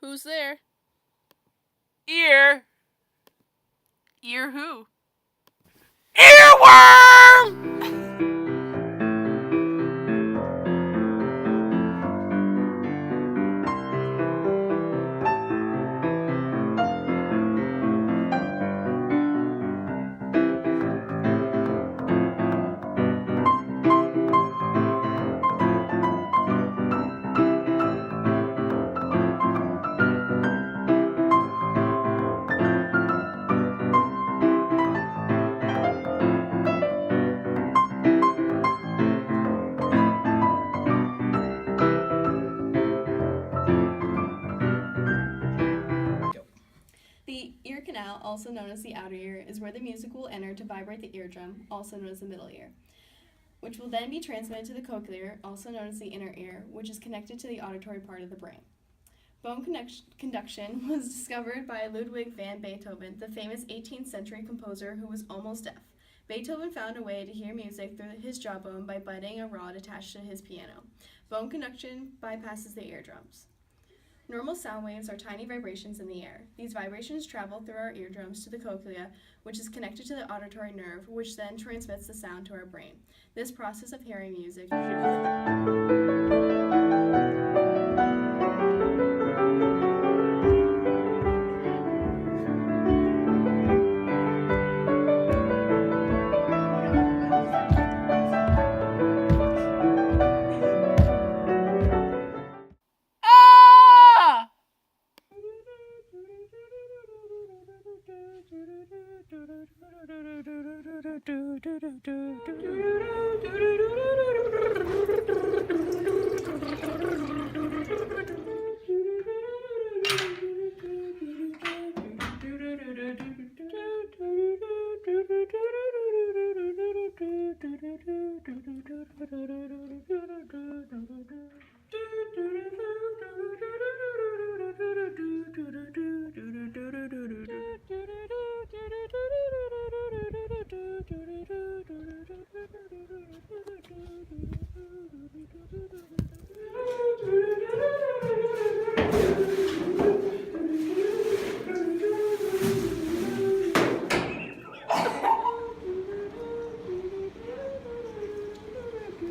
Who's there? Ear. Ear who? Earworm! The ear canal, also known as the outer ear, is where the music will enter to vibrate the eardrum, also known as the middle ear, which will then be transmitted to the cochlear, also known as the inner ear, which is connected to the auditory part of the brain. Bone conduction was discovered by Ludwig van Beethoven, the famous 18th century composer who was almost deaf. Beethoven found a way to hear music through his jawbone by biting a rod attached to his piano. Bone conduction bypasses the eardrums. Normal sound waves are tiny vibrations in the air. These vibrations travel through our eardrums to the cochlea, which is connected to the auditory nerve, which then transmits the sound to our brain. This process of hearing music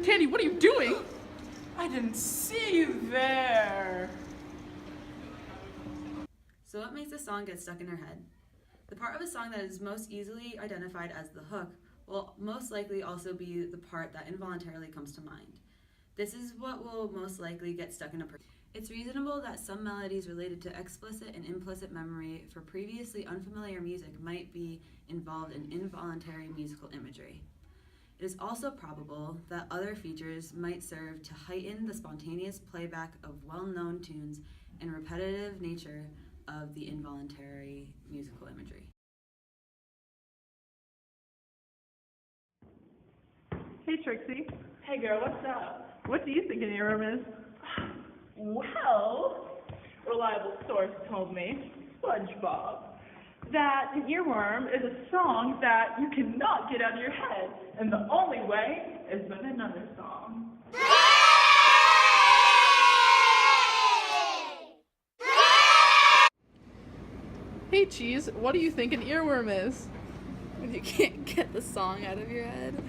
Candy, what are you doing? I didn't see you there. So what makes a song get stuck in our head? The part of a song that is most easily identified as the hook will most likely also be the part that involuntarily comes to mind. This is what will most likely get stuck in a person. It's reasonable that some melodies related to explicit and implicit memory for previously unfamiliar music might be involved in involuntary musical imagery. It is also probable that other features might serve to heighten the spontaneous playback of well-known tunes and repetitive nature of the involuntary musical imagery. Hey Trixie, Hey girl, what's up? what do you think an earworm is? Well, reliable source told me, SpongeBob, that an earworm is a song that you cannot get out of your head, and the only way is with another song. Hey Cheese, what do you think an earworm is? when you can't get the song out of your head.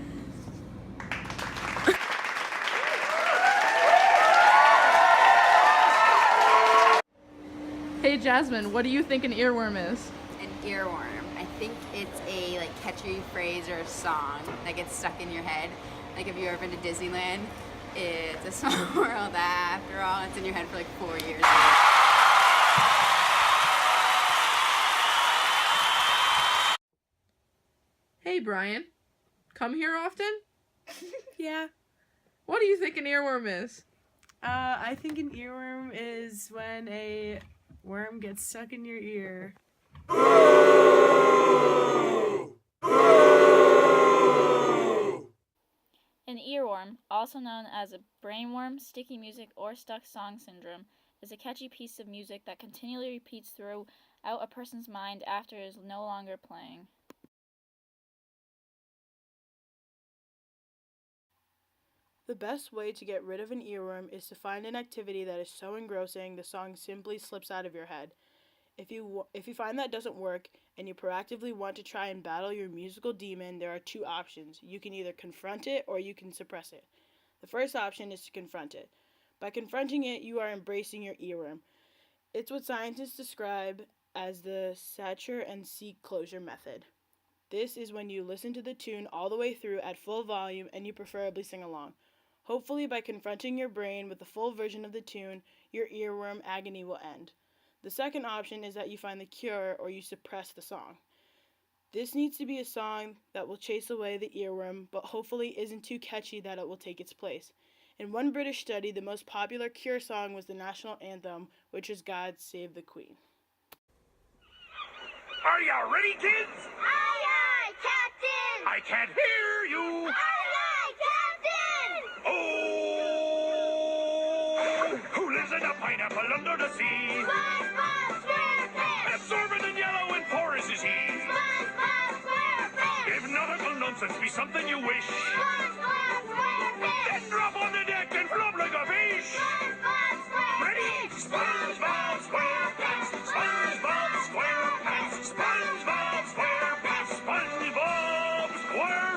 Hey Jasmine, what do you think an earworm is? An earworm. I think it's a catchy phrase or a song that gets stuck in your head. Like if you've ever been to Disneyland, it's a small world that after all, it's in your head for 4 years. Hey Brian, come here often? Yeah. What do you think an earworm is? I think an earworm is when a worm gets stuck in your ear. An earworm, also known as a brainworm, sticky music, or stuck song syndrome, is a catchy piece of music that continually repeats throughout a person's mind after it is no longer playing. The best way to get rid of an earworm is to find an activity that is so engrossing the song simply slips out of your head. If you find that doesn't work and you proactively want to try and battle your musical demon, there are two options. You can either confront it or you can suppress it. The first option is to confront it. By confronting it, you are embracing your earworm. It's what scientists describe as the Sacher and Seek closure method. This is when you listen to the tune all the way through at full volume and you preferably sing along. Hopefully, by confronting your brain with the full version of the tune, your earworm agony will end. The second option is that you find the cure or you suppress the song. This needs to be a song that will chase away the earworm, but hopefully isn't too catchy that it will take its place. In one British study, the most popular cure song was the national anthem, which is God Save the Queen. Are you ready, kids? Aye, aye, Captain! I can't hear you! Aye, aye, Captain! Oh! Who lives in a pineapple under the sea? SpongeBob SquarePants! Absorbent and yellow and porous is he. SpongeBob SquarePants! If nautical nonsense be something you wish, SpongeBob SquarePants! then drop on the deck and flop like a fish! SpongeBob SquarePants! Ready? SpongeBob SquarePants! SpongeBob SquarePants! SpongeBob SquarePants! SpongeBob SquarePants!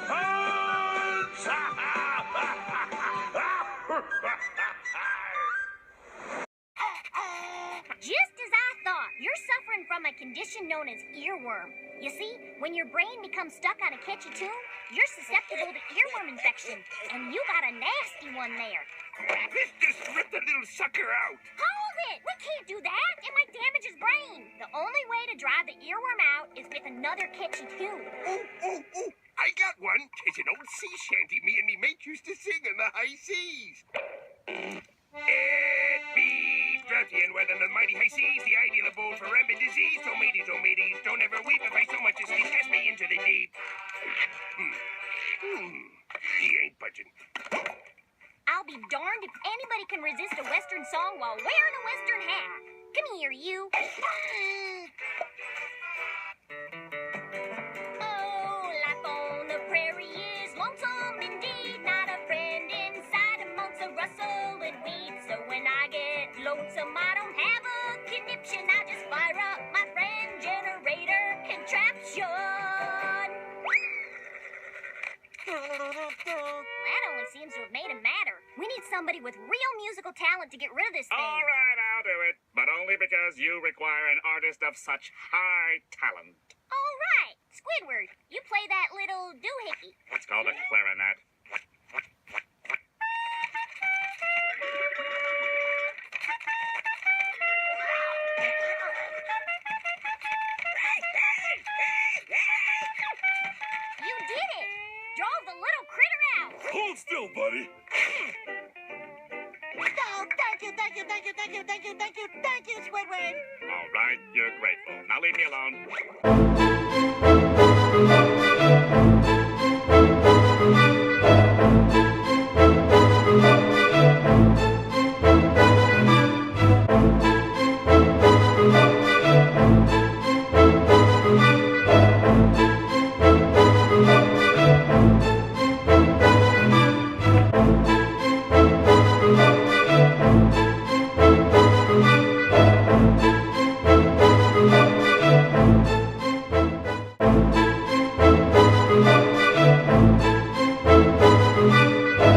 Just as I thought, you're suffering from a condition known as earworm. You see, when your brain becomes stuck on a catchy tune, you're susceptible to earworm infection, and you got a nasty one there. This just ripped the little sucker out! Hold it! We can't do that! It might damage his brain. The only way to drive the earworm out is with another catchy tune. Oh! I got one. It's an old sea shanty me and me mate used to sing in the high seas. It be droughty and weather in the mighty high seas, the ideal abode for rampant disease. Oh mateys, don't ever weep if I so much as sneeze cast me into the deep. He ain't budging. I'll be darned if anybody can resist a Western song while wearing a Western hat. Come here, you. Oh, life on the prairie is lonesome indeed. Not a friend inside amongst the rustling weeds. So when I get lonesome, I don't have a conniption. I just fire up my friend generator contraption. That only seems to have made him madder. We need somebody with real musical talent to get rid of this thing. All right, I'll do it. But only because you require an artist of such high talent. All right, Squidward, you play that little doohickey. It's called a clarinet. You did it! Drove the little critter out! Hold still, buddy. Oh, thank you, Squidward! All right, you're grateful. Now leave me alone.